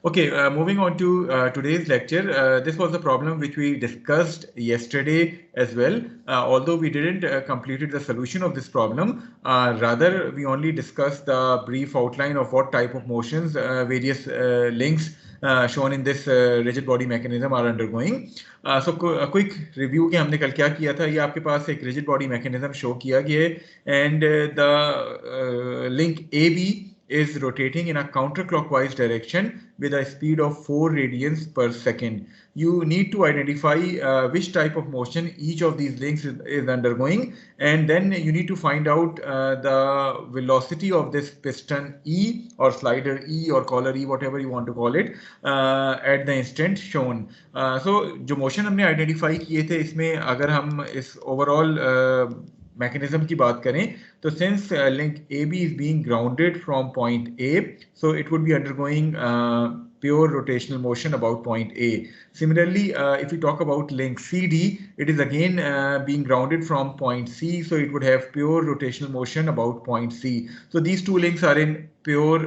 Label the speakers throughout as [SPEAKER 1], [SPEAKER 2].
[SPEAKER 1] Okay, moving on to today's lecture. This was a problem which we discussed yesterday as well. Although we didn't completed the solution of this problem, rather we only discussed the brief outline of what type of motions various links shown in this rigid body mechanism are undergoing. So a quick review कि हमने कल क्या किया था. ये आपके पास एक rigid body mechanism show किया गया है, and the link AB is rotating in a counterclockwise direction with a speed of 4 radians per second. You need to identify which type of motion each of these links is undergoing, and then you need to find out the velocity of this piston E or slider E or collar E, whatever you want to call it, at the instant shown. So जो motion हमने identify किए थे, इसमें अगर हम इस overall mechanism की बात करें, तो since link AB is being grounded from point A, so it would be undergoing pure rotational motion about point A. Similarly, if we talk about link CD, it is again being grounded from point C, so it would have pure rotational motion about point C. So these two links are in pure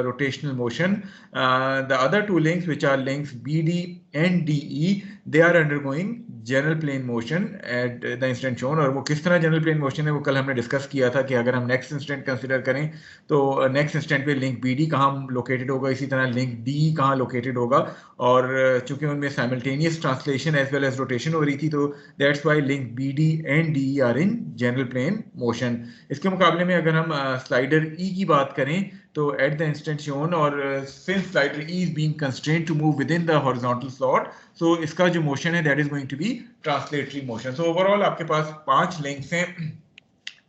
[SPEAKER 1] rotational motion. The other two links, which are links BD and DE, they are undergoing general plane motion at the instant shown. और वो किस तरह general plane motion है वो कल हमने discuss किया था कि अगर हम नेक्स्ट इंस्टेंट कंसीडर करें तो नेक्स्ट इंस्टेंट पे लिंक बी डी कहाँ लोकेटेड होगा, इसी तरह लिंक डी कहाँ लोकेटेड होगा. और चूंकि उनमें simultaneous translation as well as rotation हो रही थी, तो that's why link B D and D R in general plane motion. इसके मुकाबले में अगर हम स्लाइडर ई की बात करें तो at the instant shown, और since slider E is being constrained to move within the horizontal slot, so इसका जो motion है that is going to be translatory motion. So overall आपके पास 5 links हैं.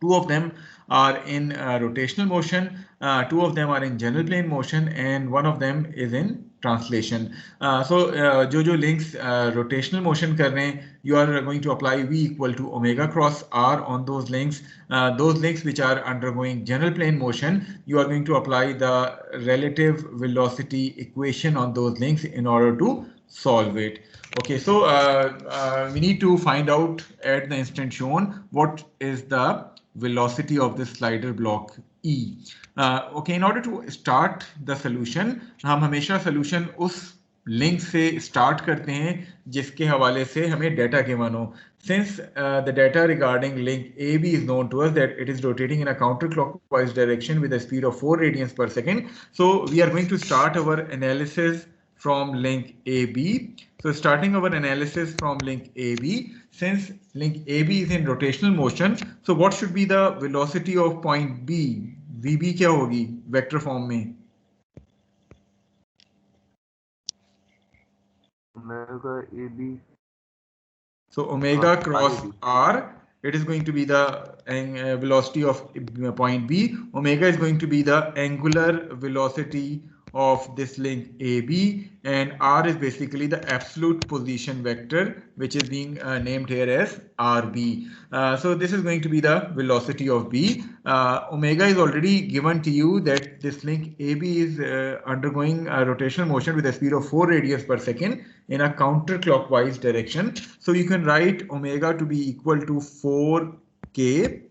[SPEAKER 1] 2 of them are in rotational motion, 2 of them are in general plane motion, and 1 of them is in translation. So जो links rotational motion कर रहे हैं, you are going to apply V equal to omega cross R on those links. Those links which are undergoing general plane motion, you are going to apply the relative velocity equation on those links in order to solve it. Okay, so we need to find out at the instant shown what is the velocity of this slider block E. Okay, in order to start the solution, हम हमेशा solution उस link से start करते हैं जिसके हवाले से हमें डाटा गिवन हो. Since the data regarding link AB is known to us that it is rotating in a counterclockwise direction with a speed of 4 radians per second, so we are going to start our analysis from link AB. So starting our analysis from link AB, since link AB is in rotational motion, so what should be the velocity of point B? VB क्या होगी vector form में?
[SPEAKER 2] Omega AB.
[SPEAKER 1] So omega cross R, it is going to be the velocity of point B. Omega is going to be the angular velocity of this link AB, and R is basically the absolute position vector which is being named here as RB. So this is going to be the velocity of B. Omega is already given to you that this link AB is undergoing a rotational motion with a speed of 4 radians per second in a counterclockwise direction. So you can write omega to be equal to 4k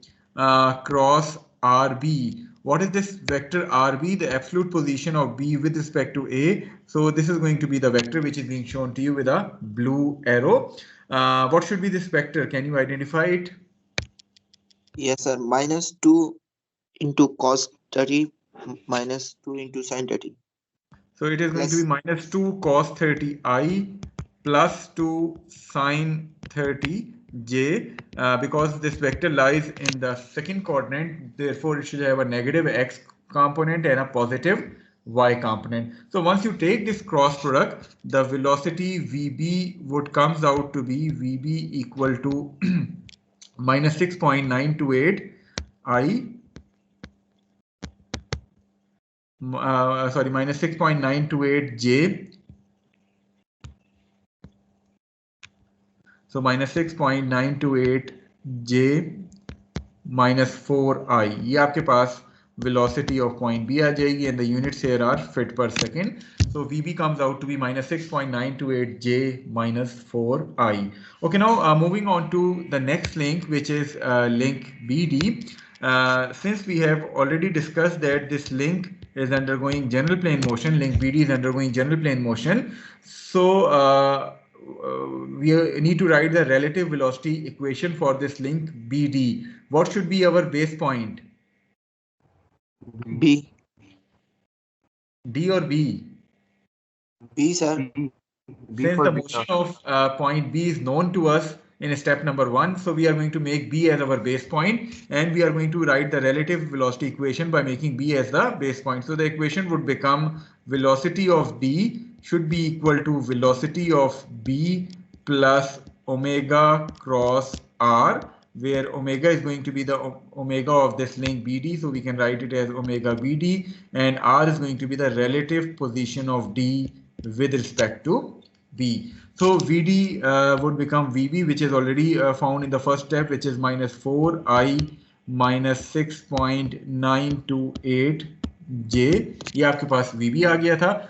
[SPEAKER 1] cross RB. What is this vector RB? The absolute position of B with respect to A. So this is going to be the vector which is being shown to you with a blue arrow. What should be this vector? Can you identify it?
[SPEAKER 3] Yes, sir. -2 into cos 30 -2 into sin 30.
[SPEAKER 1] So it is going to be -2 cos 30 I plus 2 sin 30 J, because this vector lies in the second coordinate, therefore it should have a negative X component and a positive Y component. So once you take this cross product, the velocity VB would comes out to be VB equal to minus 6.928 I, minus 6.928 J. So minus 6.928 J minus 4I. ये आपके पास velocity of point B aa jayegi, and the units here are feet per second. So VB comes out to be minus 6.928 J minus 4I. Okay, now moving on to the next link, which is link BD. Since we have already discussed that this link is undergoing general plane motion, link BD is undergoing general plane motion. So we need to write the relative velocity equation for this link BD. What should be our base point?
[SPEAKER 3] B.
[SPEAKER 1] D or B?
[SPEAKER 3] B, sir.
[SPEAKER 2] B
[SPEAKER 1] Since
[SPEAKER 2] for
[SPEAKER 1] the
[SPEAKER 2] beta.
[SPEAKER 1] motion of point B is known to us in step number 1, so we are going to make B as our base point, and we are going to write the relative velocity equation by making B as the base point. So the equation would become velocity of D should be equal to velocity of B plus omega cross R, where omega is going to be the omega of this link BD, so we can write it as omega BD, and R is going to be the relative position of D with respect to B. So VD would become VB, which is already found in the first step, which is minus 4I minus 6.928 J. ये आपके पास VB आ गया था.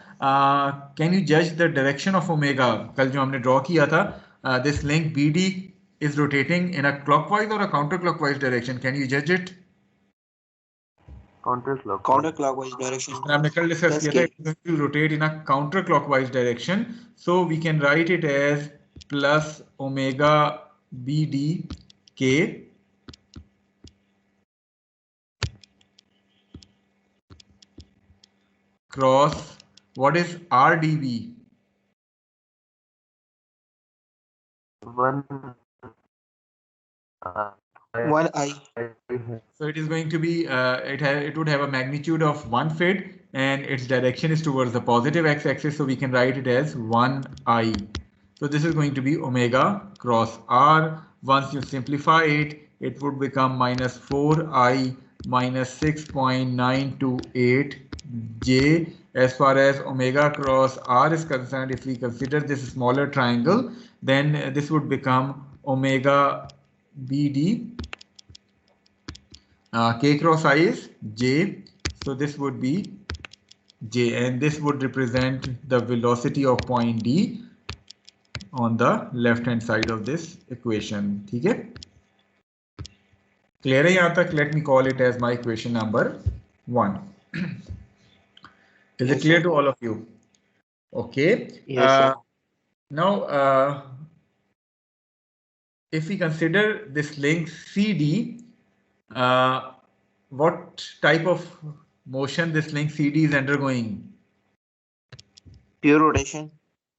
[SPEAKER 1] Can you judge the direction of omega? कल जो हमने draw किया था, this link BD is rotating in a clockwise or a counterclockwise direction. Can you judge it?
[SPEAKER 2] Counterclockwise.
[SPEAKER 3] Counterclockwise direction.
[SPEAKER 1] हमने कल discuss
[SPEAKER 3] Plus
[SPEAKER 1] किया था,
[SPEAKER 3] K.
[SPEAKER 1] it's going to rotate in a counterclockwise direction. So we can write it as plus omega BD K cross what is RdB?
[SPEAKER 2] 1
[SPEAKER 3] 1I.
[SPEAKER 1] So it is going to be it would have a magnitude of 1 foot, and its direction is towards the positive x-axis, so we can write it as 1I. So this is going to be omega cross R. Once you simplify it, it would become minus 4I minus 6.928 J. As far as omega cross R is concerned, if we consider this smaller triangle, then this would become omega BD. K cross I is J, so this would be J, and this would represent the velocity of point D on the left hand side of this equation. ठीक है? Clear है यहाँ तक? Let me call it as my equation number 1. Is it clear to all of you? Okay.
[SPEAKER 3] Yes, sir.
[SPEAKER 1] Now, if we consider this link CD, what type of motion this link CD is undergoing?
[SPEAKER 3] Pure rotation.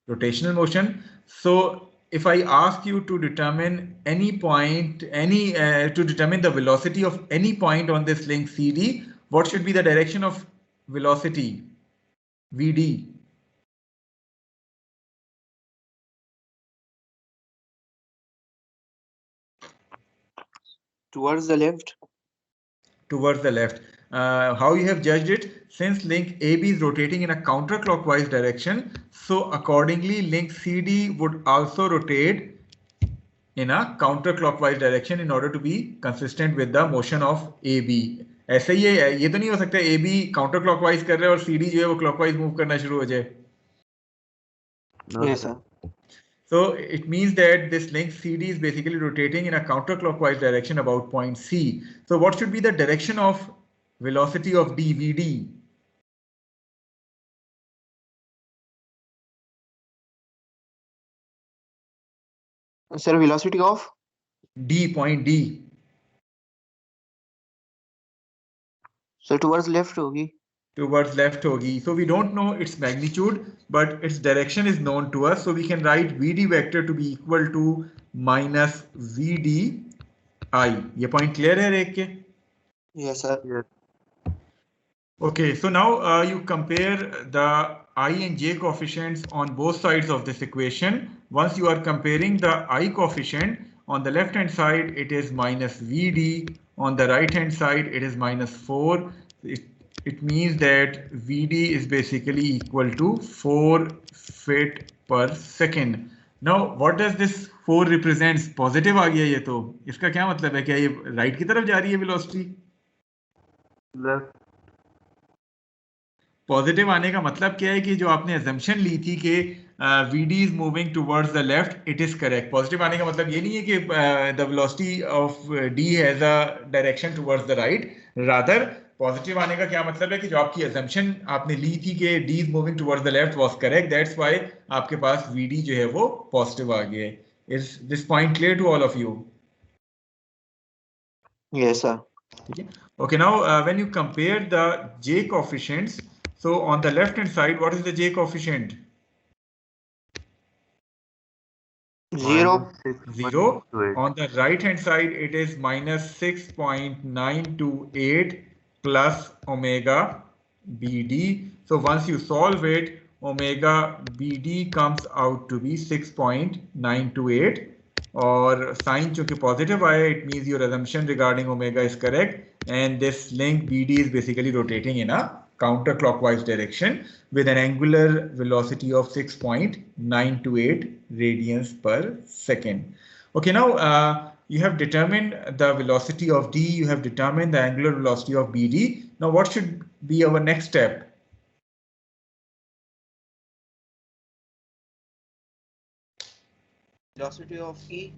[SPEAKER 1] Rotational motion. So if I ask you to determine any point, to determine the velocity of any point on this link CD, what should be the direction of velocity? VD.
[SPEAKER 3] Towards the left.
[SPEAKER 1] Towards the left. How you have judged it? Since link AB is rotating in a counterclockwise direction, so accordingly link CD would also rotate in a counterclockwise direction in order to be consistent with the motion of AB. ऐसे ही है, ये तो नहीं हो सकता AB counterclockwise कर रहा है और CD जो है वो clockwise move करना शुरू हो जाए.
[SPEAKER 2] No,
[SPEAKER 3] Yes, sir.
[SPEAKER 1] So it means that this link CD is basically rotating in a counterclockwise direction about point C. So what should be the direction of velocity of DVD?
[SPEAKER 3] Sir, velocity of
[SPEAKER 1] D, point D.
[SPEAKER 3] so towards left होगी.
[SPEAKER 1] Towards left hogi. So we don't know its magnitude, but its direction is known to us. So we can write VD vector to be equal to minus VD I. ये point clear है रेख के?
[SPEAKER 3] Yes, sir.
[SPEAKER 2] yes.
[SPEAKER 1] Okay, so now you compare the I and J coefficients on both sides of this equation. Once you are comparing the I coefficient, on the left hand side it is minus VD, on the right hand side it is minus 4. It means that VD is basically equal to 4 feet per second. Now what does this 4 represents? Positive आ गया ये तो. इसका क्या मतलब है? क्या ये right की तरफ जा रही है velocity?
[SPEAKER 2] Left.
[SPEAKER 1] पॉजिटिव आने का मतलब क्या है कि जो आपने assumption ली थी कि VD is moving towards the left, it is correct. Positive आने का मतलब ये नहीं है कि the velocity of D has a direction towards the right. Rather, positive आने का क्या मतलब है कि जो आपकी assumption आपने ली थी कि D is moving towards the left was correct. That's why आपके पास VD जो है वो पॉजिटिव आ गया है. Is this point clear to all of you?
[SPEAKER 3] Yes, sir.
[SPEAKER 1] Okay, now when you compare the J coefficients, so on the left hand side, what is the J coefficient?
[SPEAKER 3] 0.
[SPEAKER 1] Zero. On the right hand side, it is minus 6.928 plus omega BD. So once you solve it, omega BD comes out to be 6.928. और sign चूंकि positive आया, it means your assumption regarding omega is correct, and this link BD is basically rotating in a counterclockwise direction with an angular velocity of 6.928 radians per second. Okay, now you have determined the velocity of D, you have determined the angular velocity of BD. Now what should be our next step?
[SPEAKER 3] Velocity of E.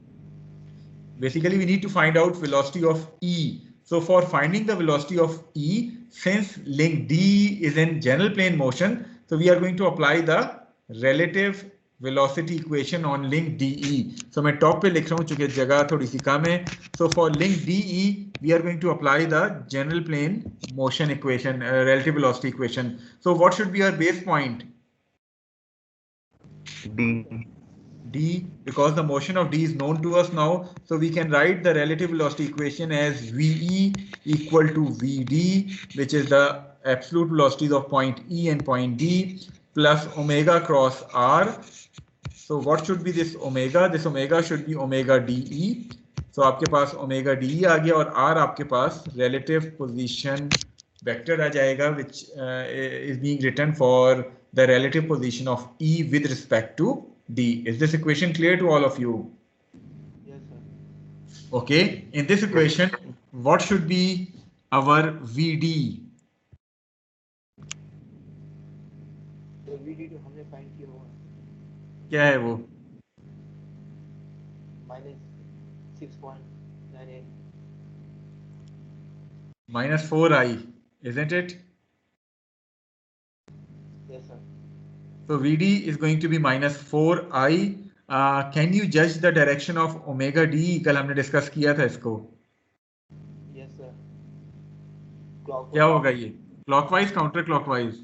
[SPEAKER 1] Basically, we need to find out velocity of E. So for finding the velocity of E, since link D is in general plane motion, so we are going to apply the relative velocity equation on link DE. So मैं top पे लिख रहा हूँ चूंकि जगह थोड़ी सी कम है. So for link DE, we are going to apply the general plane motion equation, relative velocity equation. So what should be our base point? D, because the motion of D is known to us now, so we can write the relative velocity equation as VE equal to VD, which is the absolute velocities of point E and point D, plus omega cross R. So what should be this omega? This omega should be omega DE. So आपके पास omega DE आ गया और R आपके पास relative position vector आ जाएगा, which is being written for the relative position of E with respect to D. Is this equation clear to all of you?
[SPEAKER 3] Yes, sir.
[SPEAKER 1] Okay, in this equation, what should be our VD?
[SPEAKER 3] तो VD जो हमने find किया हुआ
[SPEAKER 1] क्या है वो?
[SPEAKER 3] -6.98.
[SPEAKER 1] Minus 4i, isn't it?
[SPEAKER 3] Yes, sir.
[SPEAKER 1] So VD is going to be minus 4i. Can you judge the direction of omega D? कल हमने डिस्कस किया था इसको.
[SPEAKER 3] Yes, sir.
[SPEAKER 1] क्या होगा ये? Clockwise, counterclockwise?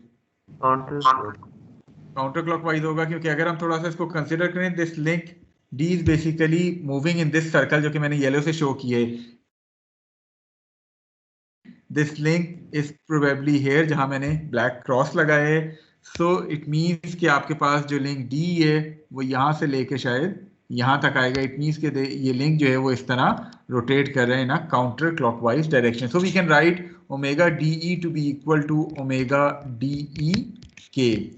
[SPEAKER 1] Counterclockwise होगा, क्योंकि अगर हम थोड़ा सा इसको कंसिडर करें, this link D is basically moving in this circle जो कि मैंने येलो से शो किया है. This link is probably here जहां मैंने black cross लगाया है. So it means कि आपके पास जो लिंक D है वो यहाँ से लेके शायद यहाँ तक आएगा. It means कि ये लिंक जो है वो इस तरह रोटेट कर रहे हैं ना counter clockwise direction. So we can write omega DE to be equal to omega DE K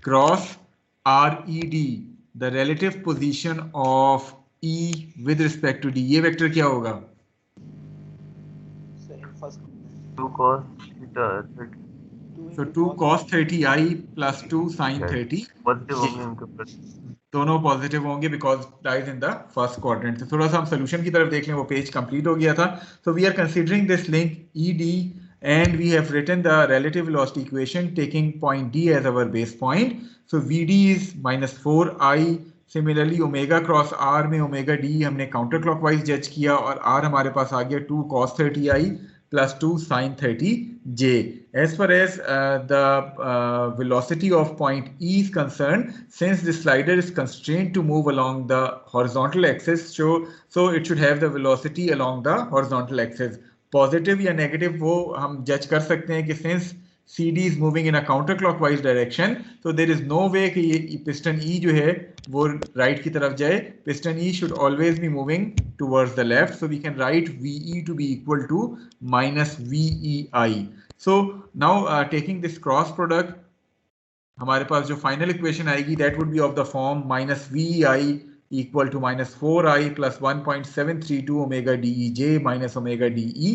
[SPEAKER 1] cross RED, the relative position of E with respect to D. ये वेक्टर क्या होगा?
[SPEAKER 3] Sir, in first
[SPEAKER 2] 2 cos theta 30.
[SPEAKER 1] So 2 cos 30i plus 2 sin 30.
[SPEAKER 2] Positive होंगे उनके ऊपर.
[SPEAKER 1] दोनों positive होंगे because lies in the first quadrant. तो थोड़ा सा हम सोल्यूशन की तरफ देख लें, वो पेज कंप्लीट हो गया था. So we are considering this link ED and we have written the relative velocity equation taking point D as our base point. So VD is minus 4i. Similarly omega cross R में omega D हमने counter clockwise जज किया और R हमारे पास आ गया 2 cos 30i plus 2 sin 30j. As far as the velocity of point E is concerned, since the slider is constrained to move along the horizontal axis, so it should have the velocity along the horizontal axis. Positive या negative वो हम judge कर सकते हैं कि since CD is moving in a counterclockwise direction, so there is no way कि ये piston E जो है वो right की तरफ जाए. Piston E should always be moving towards the left, so we can write VE to be equal to minus VEI. So now taking this cross product, हमारे पास जो final equation आएगी that would be of the form minus VEI equal to minus 4i plus 1.732 omega dej minus omega dei.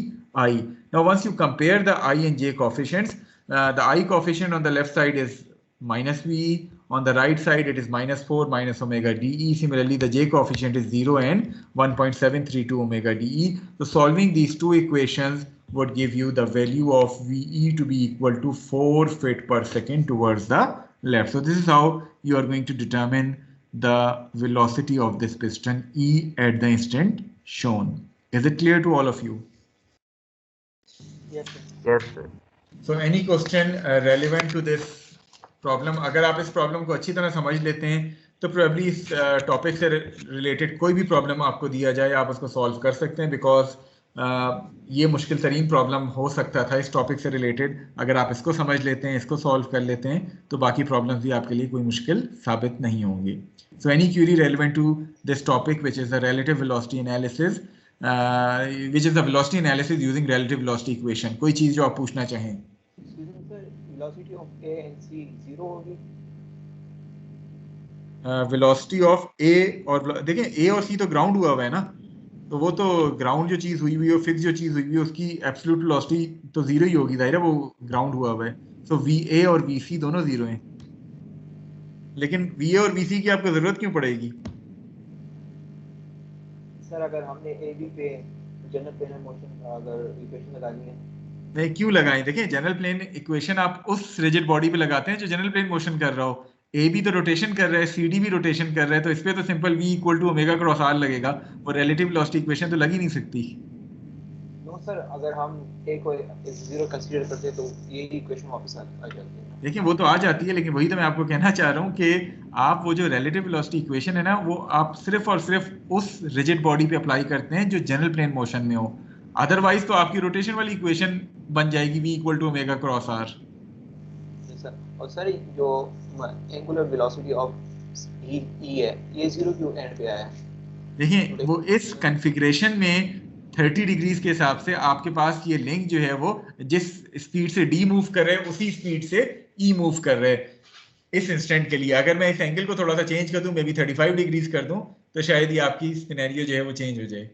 [SPEAKER 1] Now, once you compare the I and j coefficients, the I coefficient on the left side is minus VE, on the right side it is minus 4 minus omega dE. Similarly, the j coefficient is 0 and 1.732 omega dE. So solving these two equations would give you the value of VE to be equal to 4 feet per second towards the left. So this is how you are going to determine the velocity of this piston E at the instant shown. Is it clear to all of you?
[SPEAKER 3] Yes, sir.
[SPEAKER 2] Yes, sir.
[SPEAKER 1] So any question relevant to this problem? अगर आप इस problem को अच्छी तरह समझ लेते हैं तो प्रोबेबली इस टॉपिक से रिलेटेड कोई भी प्रॉब्लम आपको दिया जाए आप उसको सॉल्व कर सकते हैं, बिकॉज ये मुश्किल तरीन प्रॉब्लम हो सकता था इस टॉपिक से रिलेटेड. अगर आप इसको समझ लेते हैं, इसको सॉल्व कर लेते हैं, तो बाकी प्रॉब्लम्स भी आपके लिए कोई मुश्किल साबित नहीं होंगी. So any query relevant to this topic which is the relative velocity analysis, which is the velocity analysis using relative velocity equation. कोई चीज जो आप पूछना चाहें?
[SPEAKER 3] Sir, velocity of A and C 0 होगी.
[SPEAKER 1] वेलोसिटी ऑफ ए और देखें ए और सी तो ग्राउंड हुआ है ना, तो वो तो ग्राउंड जो चीज हुई हुई है, फिक्स जो चीज हुई हुई है, उसकी एब्सोल्यूट वेलोसिटी तो जीरो ही होगी, जाहिर है वो ग्राउंड हुआ है. सो वी ए और वी सी दोनों जीरो हैं, लेकिन वी ए और वी सी की आपको जरूरत क्यों पड़ेगी?
[SPEAKER 3] सर अगर हमने ए बी पे जनरल प्लेन मोशन अगर इक्वेशन लगानी है,
[SPEAKER 1] नहीं क्यों लगाएं? देखिए जनरल प्लेन इक्वेशन आप उस रिजिड बॉडी पे लगाते हैं जो जनरल प्लेन मोशन कर रहा हो. ए बी तो रोटेशन कर रहा है, सी डी भी रोटेशन कर रहा है, तो इस पे तो simple v equal to omega cross r लगेगा, और रिलेटिव वेलोसिटी इक्वेशन तो लग ही नहीं सकती.
[SPEAKER 3] नो सर अगर हम ए को जीरो कंसीडर करते तो ये इक्वेशन वापस आ जाती है.
[SPEAKER 1] देखिए वो तो आ जाती है, लेकिन वही तो मैं आपको कहना चाह रहा हूँ कि आप वो जो रिलेटिव वेलोसिटी इक्वेशन है ना, वो आप सिर्फ और सिर्फ उस रिजिड बॉडी पे अप्लाई करते हैं जो जनरल प्लेन मोशन में हो. अदरवाइज तो आपकी रोटेशन वाली इक्वेशन बन जाएगी v equal to omega cross r.
[SPEAKER 3] Sir और सर जो एंगुलर वेलोसिटी ऑफ ई है ये जीरो क्यों एंड पे आया है?
[SPEAKER 1] देखिए वो इस कॉन्फ़िगरेशन में 30 डिग्रीज के हिसाब से आपके पास ये लिंक जो है वो जिस स्पीड से डी मूव कर रहे हैं उसी स्पीड से ई मूव कर रहे हैं इस इंस्टेंट के लिए. अगर मैं इस एंगल को थोड़ा सा चेंज कर दूं, मे बी 35 डिग्रीज कर दूं, तो शायद ये आपकी सिनेरियो जो है वो चेंज हो जाए.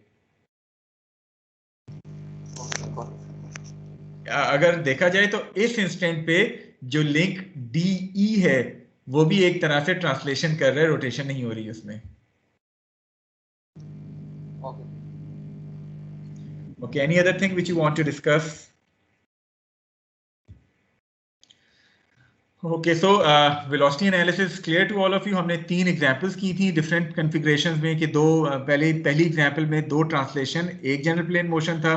[SPEAKER 1] अगर देखा जाए तो इस इंस्टेंट पे जो लिंक डी ई है वो भी एक तरह से ट्रांसलेशन कर रहा है, रोटेशन नहीं हो रही उसमें. Okay, any other thing which you want to discuss? Okay, so velocity analysis clear to all of you. हमने 3 एग्जांपल्स की थी डिफरेंट कॉन्फ़िगरेशंस में कि पहली एग्जांपल में 2 ट्रांसलेशन, एक जनरल प्लेन मोशन था.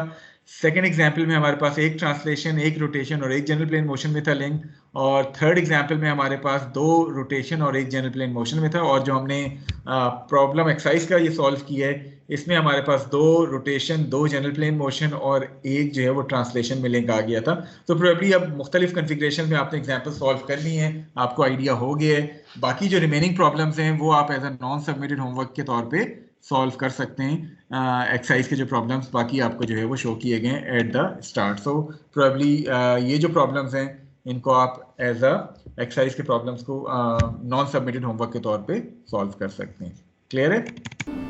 [SPEAKER 1] सेकंड एग्जांपल में हमारे पास एक ट्रांसलेशन, एक रोटेशन और एक जनरल प्लेन मोशन में था लिंक. और थर्ड एग्जांपल में हमारे पास 2 रोटेशन और एक जनरल प्लेन मोशन में था. और जो हमने प्रॉब्लम एक्सरसाइज का ये सॉल्व किया है, इसमें हमारे पास 2 रोटेशन, 2 जनरल प्लेन मोशन और एक जो है वो ट्रांसलेशन में लिंक आ गया था. तो प्रोबेबली अब मुख्तलिफ कन्फिग्रेशन में आपने एग्जांपल सॉल्व कर ली हैं, आपको आइडिया हो गया है. बाकी जो रिमेनिंग प्रॉब्लम्स हैं वो आप as a non submitted homework के तौर पे सॉल्व कर सकते हैं. एक्सरसाइज के जो प्रॉब्लम्स बाकी आपको जो है वो शो किए गए हैं at the start. So probably ये जो प्रॉब्लम्स हैं इनको आप एज अ एक्सरसाइज के प्रॉब्लम्स को नॉन सबमिटेड होमवर्क के तौर पे सॉल्व कर सकते हैं. क्लियर है?